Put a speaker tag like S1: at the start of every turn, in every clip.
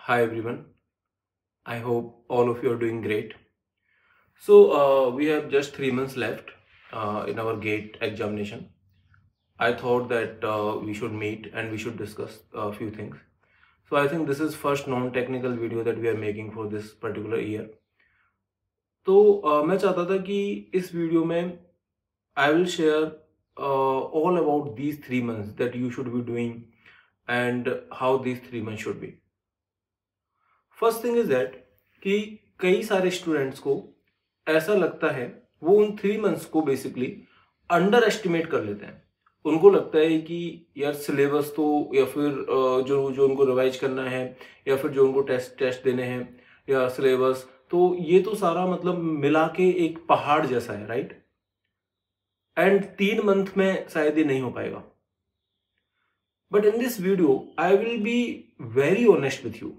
S1: Hi everyone. I hope all of you are doing great. So we have just 3 months left in our GATE examination. I thought that we should meet and we should discuss a few things. So I think this is first non-technical video that we are making for this particular year. तो मैं चाहता था कि इस video में I will share all about these 3 months that you should be doing and how these 3 months should be. First thing is that कि कई सारे स्टूडेंट्स को ऐसा लगता है वो उन 3 मंथ्स को बेसिकली अंडर एस्टिमेट कर लेते हैं। उनको लगता है कि यार सिलेबस तो या फिर जो जो उनको रिवाइज करना है या फिर जो उनको टेस्ट देने हैं या सिलेबस, तो ये तो सारा मतलब मिला के एक पहाड़ जैसा है, राइट। एंड 3 मंथ में शायद ये नहीं हो पाएगा। But in this video I will be very honest with you.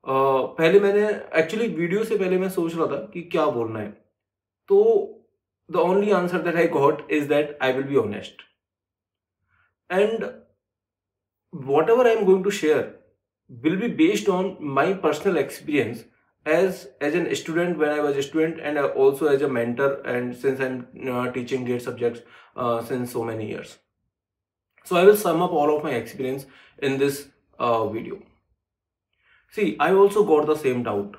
S1: पहले मैंने एक्चुअली वीडियो से पहले मैं सोच रहा था कि क्या बोलना है, तो the only answer that I got is that I will be honest and whatever I am going to share will be based on my personal experience as an student when I was a student, and also as a mentor, and since I'm teaching GATE subjects since so many years. So I will sum up all of my experience in this video. See, I also got the same doubt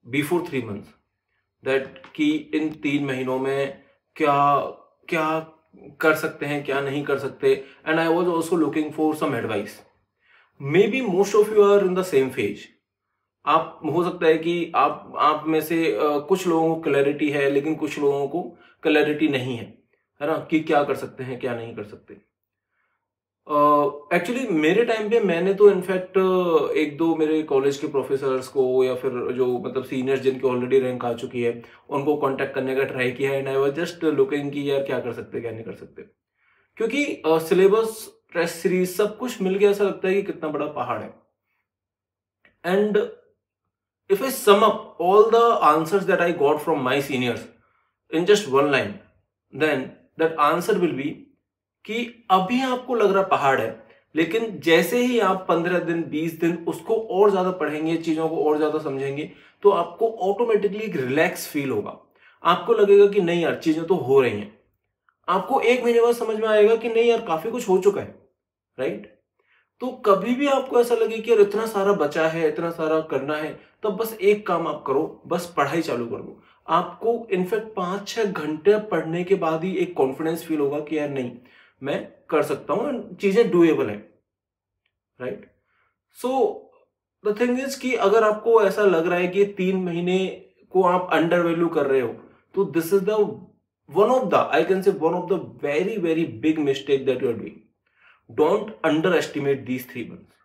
S1: before 3 months that कि इन 3 महीनों में क्या क्या कर सकते हैं, क्या नहीं कर सकते, and I was also looking for some advice. Maybe most of you are in the same phase. आप हो सकता है कि आप में से कुछ लोगों को क्लैरिटी है, लेकिन कुछ लोगों को क्लैरिटी नहीं है ना, कि क्या कर सकते हैं क्या नहीं कर सकते। एक्चुअली मेरे टाइम पे मैंने तो इनफैक्ट एक दो मेरे कॉलेज के प्रोफेसर्स को या फिर जो मतलब सीनियर्स जिनकी ऑलरेडी रैंक आ चुकी है उनको कांटेक्ट करने का ट्राई किया है, and I was just looking कि यार क्या कर सकते क्या नहीं कर सकते, क्योंकि सिलेबस टेस्ट सीरीज सब कुछ मिल के ऐसा लगता है कि कितना बड़ा पहाड़ है। And if I sum up all the answers that I got from my seniors in just one line, then that answer will be कि अभी आपको लग रहा पहाड़ है, लेकिन जैसे ही आप 15 दिन 20 दिन उसको और ज्यादा पढ़ेंगे, चीजों को और ज्यादा समझेंगे, तो आपको ऑटोमेटिकली एक रिलैक्स फील होगा। आपको लगेगा कि नहीं यार चीजें तो हो रही हैं। आपको 1 महीने बाद समझ में आएगा कि नहीं यार काफी कुछ हो चुका है, राइट। तो कभी भी आपको ऐसा लगे कि यार इतना सारा बचा है, इतना सारा करना है, तो बस एक काम आप करो, बस पढ़ाई चालू कर दो। आपको इनफैक्ट 5-6 घंटे पढ़ने के बाद ही एक कॉन्फिडेंस फील होगा कि यार नहीं मैं कर सकता हूं, चीजें डूएबल है, right. So the thing is कि अगर आपको ऐसा लग रहा है कि 3 महीने को आप अंडर वैल्यू कर रहे हो, तो this is the one of the I can say one of the very very big mistake that you are doing. Don't underestimate these 3 months.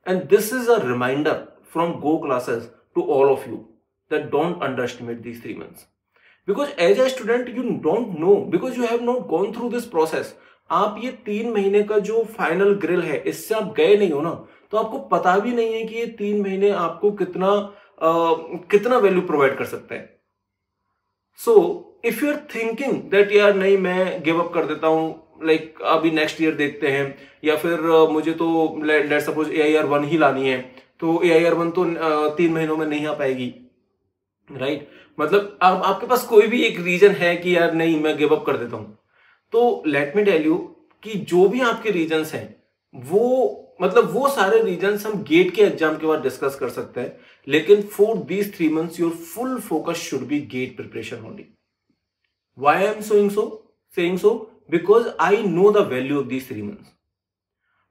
S1: And this is a reminder from Go classes to all of you that don't underestimate these 3 months. Because as a student, you don't know, because you have not gone through this process. आप ये 3 महीने का जो final grill है, इससे आप गए नहीं हो ना, तो आपको पता भी नहीं है कि ये 3 महीने आपको कितना वैल्यू प्रोवाइड कर सकते हैं। So if you are thinking that यार नहीं मैं गिव अप कर देता हूं, लाइक अभी नेक्स्ट ईयर देखते हैं, या फिर मुझे तो लेट्स सपोज AIR1 ही लानी है, तो AIR1 तो 3 महीनों में नहीं आ पाएगी, राइट। मतलब आपके पास कोई भी एक रीजन है कि यार नहीं मैं गिव अप कर देता हूं, तो लेट मी टेल यू कि जो भी आपके रीजंस हैं वो सारे रीजंस हम गेट के एग्जाम के बाद डिस्कस कर सकते हैं, लेकिन for these 3 months your full focus should be GATE preparation only. Why I am saying so? Because I know the value of these 3 months.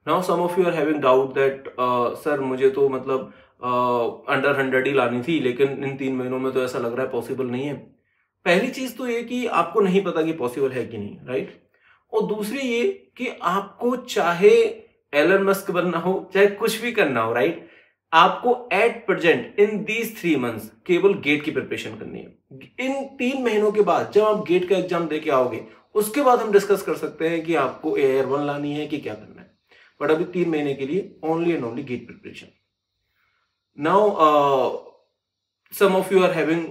S1: Now some of you are having doubt that sir मुझे तो मतलब under 100 ही लानी थी, लेकिन इन 3 महीनों में तो ऐसा लग रहा है पॉसिबल नहीं है। पहली चीज तो ये कि आपको नहीं पता कि पॉसिबल है कि नहीं, राइट। और दूसरी ये कि आपको चाहे एलन मस्क बनना हो, चाहे कुछ भी करना हो, राइट, आपको at present in these 3 months केवल गेट की प्रिपरेशन करनी है। इन 3 महीनों के बाद जब आप गेट का एग्जाम देके आओगे, उसके बाद हम डिस्कस कर सकते हैं कि आपको AIR1 लानी है कि क्या करना है, बट अभी 3 महीने के लिए only and only get preparation. Now some of you are having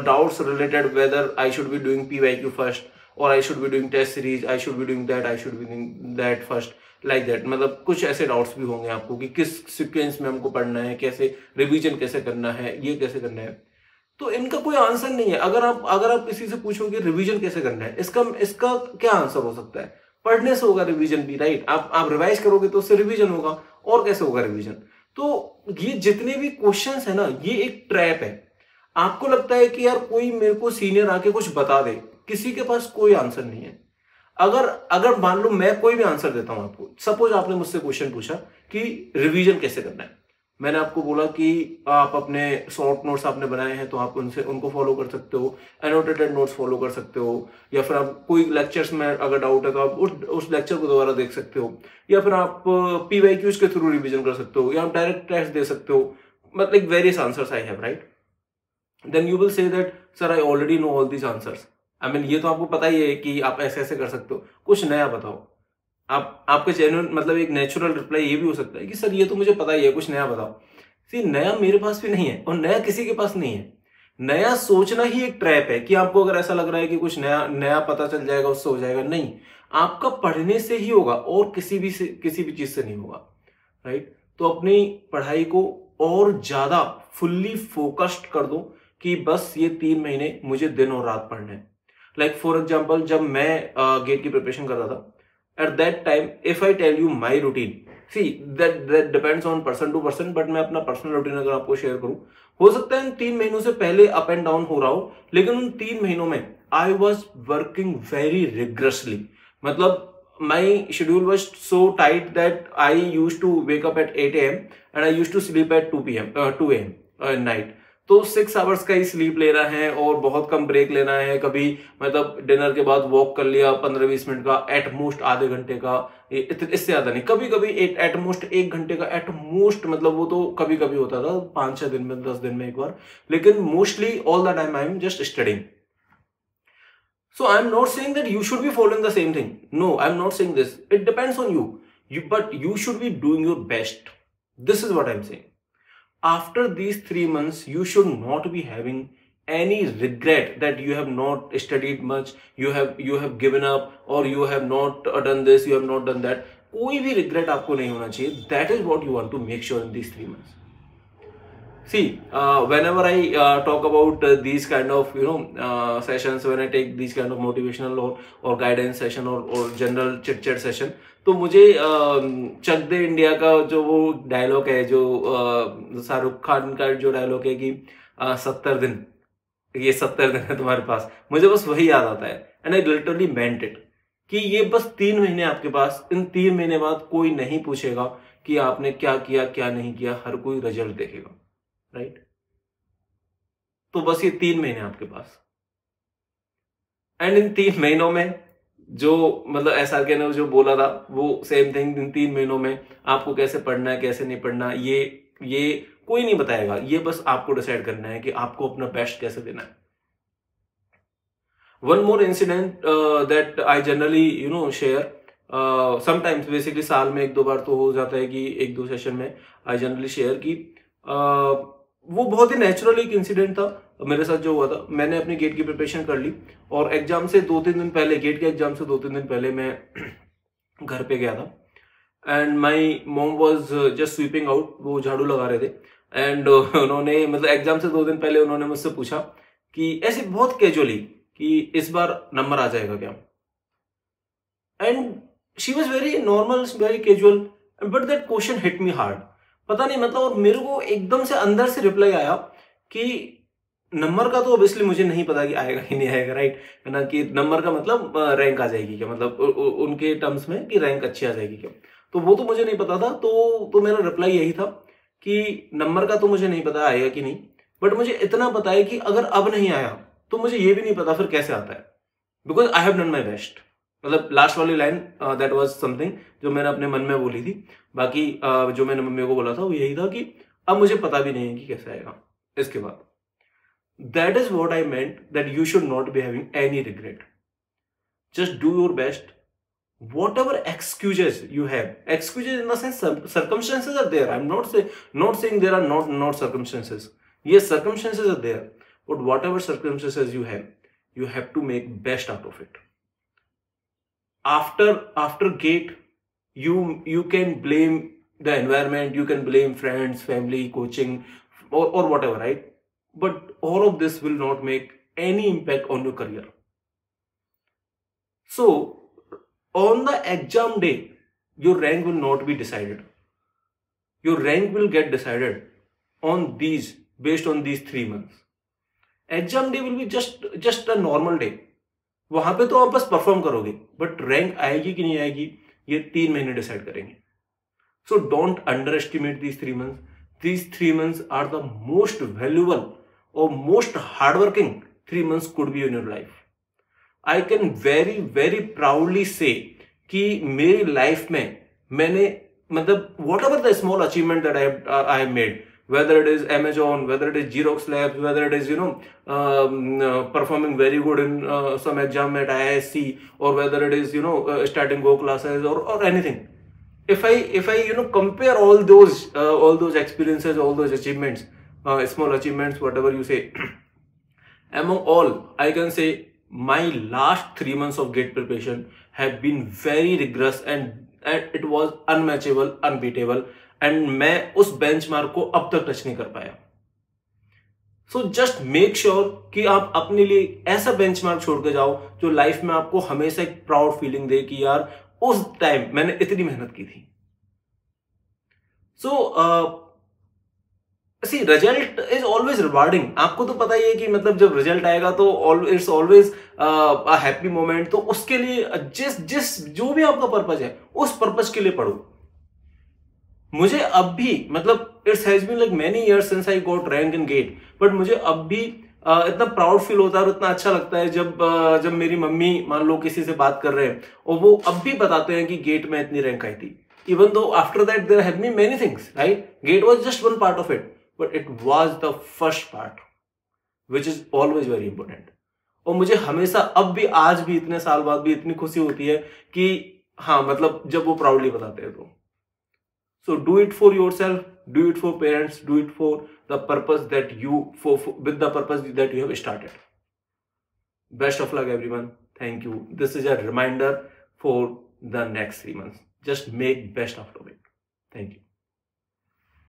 S1: doubts related whether I should be doing PYQ first or I should be doing test series, I should be doing that, I should be doing that first, like that. मतलब कुछ ऐसे doubts भी होंगे आपको कि किस sequence में हमको पढ़ना है, कैसे रिवीजन कैसे करना है, ये कैसे करना है। तो इनका कोई आंसर नहीं है। अगर आप किसी से पूछोगे रिवीजन कैसे करना है, इसका इसका क्या आंसर हो सकता है? पढ़ने से होगा रिवीजन भी, राइट? आप रिवाइज करोगे तो उससे रिवीजन होगा, और कैसे होगा रिवीजन? तो ये जितने भी क्वेश्चंस है ना, ये एक ट्रैप है। आपको लगता है कि यार कोई मेरे को सीनियर आके कुछ बता दे, किसी के पास कोई आंसर नहीं है। अगर अगर मान लो मैं कोई भी आंसर देता हूं आपको, सपोज आपने मुझसे क्वेश्चन पूछा कि रिवीजन कैसे करना है, मैंने आपको बोला कि आप अपने शॉर्ट नोट्स आपने बनाए हैं तो आप उनसे उनको फॉलो कर सकते हो, एनोटेटेड नोट्स फॉलो कर सकते हो, या फिर आप कोई लेक्चर्स में अगर डाउट है तो आप उस लेक्चर को दोबारा देख सकते हो, या फिर आप पीवाईक्यूज के थ्रू रिवीजन कर सकते हो, या आप डायरेक्ट टेस्ट दे सकते हो। मतलब various answers I have, right? Then you will say that sir I already know all these answers. I mean ये तो आपको पता ही है कि आप ऐसे ऐसे कर सकते हो, कुछ नया बताओ। आप आपके जेन्युइन मतलब एक नेचुरल रिप्लाई ये भी हो सकता है कि सर ये तो मुझे पता ही है, कुछ नया बताओ। सी नया मेरे पास भी नहीं है और नया किसी के पास नहीं है। नया सोचना ही एक ट्रैप है कि आपको अगर ऐसा लग रहा है कि कुछ नया नया पता चल जाएगा, उससे हो जाएगा, नहीं। आपका पढ़ने से ही होगा और किसी भी चीज से नहीं होगा, राइट? तो अपनी पढ़ाई को और ज्यादा फुल्ली फोकस्ड कर दो कि बस ये 3 महीने मुझे दिन और रात पढ़ना है। लाइक फॉर एग्जाम्पल, जब मैं गेट की प्रिपरेशन कर रहा था, at that time if I tell you my routine, see that depends on person to person, but मैं अपना पर्सनल रूटीन अगर आपको शेयर करूं, हो सकता है इन 3 महीनों से पहले अप एंड डाउन हो रहा हो, लेकिन उन 3 महीनों में I was working very rigorously. मतलब my schedule was so tight that I used to wake up at 8 a.m. and I used to sleep at 2 a.m. night। तो 6 आवर्स का ही स्लीप लेना है और बहुत कम ब्रेक लेना है। कभी मतलब डिनर के बाद वॉक कर लिया 15-20 मिनट का, एट मोस्ट आधे घंटे का, इससे ज्यादा नहीं। कभी कभी एट मोस्ट 1 घंटे का, एट मोस्ट मतलब वो तो कभी कभी होता था 5-6 दिन में, 10 दिन में एक बार, लेकिन mostly all the time I am just studying. So I'm not saying that you should be following the same thing. No, I'm not saying this. It depends on you. But you should be doing your best. This is what I'm saying. After these 3 months, you should not be having any regret that you have not studied much, you have given up, or you have not done this, you have not done that. कोई भी regret आपको नहीं होना चाहिए. That is what you want to make sure in these 3 months. See, whenever I talk about these kind of sessions, when I take these kind of motivational or guidance session or general chit chat session, तो मुझे चक दे India का जो वो dialogue है, जो शाहरुख खान का जो dialogue है कि 70 दिन, ये 70 दिन है तुम्हारे पास, मुझे बस वही याद आता है। And I literally meant it कि ये बस 3 महीने आपके पास, इन 3 महीने बाद कोई नहीं पूछेगा कि आपने क्या किया क्या नहीं किया, हर कोई रिजल्ट देखेगा, राइट? तो बस ये 3 महीने आपके पास, एंड इन 3 महीनों में जो मतलब SRK ने जो बोला था वो सेम थिंग, इन 3 महीनों में आपको कैसे पढ़ना है कैसे नहीं पढ़ना, ये कोई नहीं बताएगा। ये बस आपको डिसाइड करना है कि आपको अपना बेस्ट कैसे देना है। One more incident that I generally share sometimes, basically साल में 1-2 बार तो हो जाता है कि 1-2 सेशन में आई जनरली शेयर की वो बहुत ही नेचुरल एक इंसिडेंट था मेरे साथ जो हुआ था। मैंने अपनी गेट की प्रिपरेशन कर ली और एग्जाम से 2-3 दिन पहले, गेट के एग्जाम से 2-3 दिन पहले मैं घर पे गया था and my mom was just sweeping out, वो झाड़ू लगा रहे थे एंड उन्होंने मतलब एग्जाम से 2 दिन पहले उन्होंने मुझसे पूछा कि ऐसे बहुत कैजुअली कि इस बार नंबर आ जाएगा क्या, and she was very normal, very casual, but that question hit me hard. पता नहीं मतलब, और मेरे को एकदम से अंदर से रिप्लाई आया कि नंबर का तो ऑब्वियसली मुझे नहीं पता कि आएगा कि नहीं आएगा, राइट है ना, कि नंबर का मतलब रैंक आ जाएगी क्या, मतलब उनके टर्म्स में कि रैंक अच्छी आ जाएगी क्या, तो वो तो मुझे नहीं पता था। तो मेरा रिप्लाई यही था कि नंबर का तो मुझे नहीं पता आएगा कि नहीं, बट मुझे इतना पता है कि अगर अब नहीं आया तो मुझे ये भी नहीं पता फिर कैसे आता है, because I have done my best. मतलब लास्ट वाली लाइन दैट वाज समथिंग जो मैंने अपने मन में बोली थी। बाकी जो मैंने मम्मी को बोला था वो यही था कि अब मुझे पता भी नहीं है कि कैसे आएगा इसके बाद। That is what I meant, that you should not be having any regret, just do your best. Whatever excuses you have, excuses in the sense circumstances are there, I'm not saying there are not circumstances. Yes, circumstances are there, but whatever circumstances you have to make best out of it. After gate you can blame the environment, you can blame friends, family, coaching, or whatever, right? But all of this will not make any impact on your career. So on the exam day, your rank will not be decided. Your rank will get decided on these, based on these 3 months. Exam day will be just a normal day. वहां पे तो आप बस perform करोगे, but rank आएगी कि नहीं आएगी ये 3 महीने डिसाइड करेंगे. So don't under estimate these 3 months. These 3 months are the most valuable or most hardworking 3 months could be in your life. I can very very proudly say कि मेरी लाइफ में मैंने मतलब whatever the small achievement that I have made, whether it is Amazon, whether it is Xerox Labs, whether it is performing very good in some exam at IISc, or whether it is starting Go classes or anything. If I compare all those experiences, all those achievements, small achievements, whatever you say, among all, I can say my last 3 months of GATE preparation have been very rigorous and it was unmatchable, unbeatable, and मैं उस benchmark को अब तक touch नहीं कर पाया. So just make sure कि आप अपने लिए ऐसा बेंचमार्क छोड़ के जाओ जो लाइफ में आपको हमेशा एक प्राउड फीलिंग दे कि यार उस टाइम मैंने इतनी मेहनत की थी. सो सी रिजल्ट इज ऑलवेज रिवार्डिंग. आपको तो पता ही है कि मतलब जब रिजल्ट आएगा तो it's always a happy moment. तो उसके लिए जिस जो भी आपका पर्पज है उस पर्पज के लिए पढ़ो. मुझे अब भी मतलब it's has been like many years since I got rank in GATE, but मुझे अब भी इतना प्राउड फील होता है और इतना अच्छा लगता है जब मेरी मम्मी मान लो किसी से बात कर रहे हैं और वो अब भी बताते हैं कि गेट में इतनी रैंक आई थी. Even though after that there have been many things, right? GATE was just one part of it, but it was the first part, which is always very important. और मुझे हमेशा अब भी आज भी इतने साल बाद भी इतनी खुशी होती है कि हाँ मतलब जब वो प्राउडली बताते हैं तो. So do it for yourself, do it for parents, do it for the purpose that with the purpose that you have started. Best of luck everyone. Thank you. This is a reminder for the next 3 months. Just make best out of it. Thank you.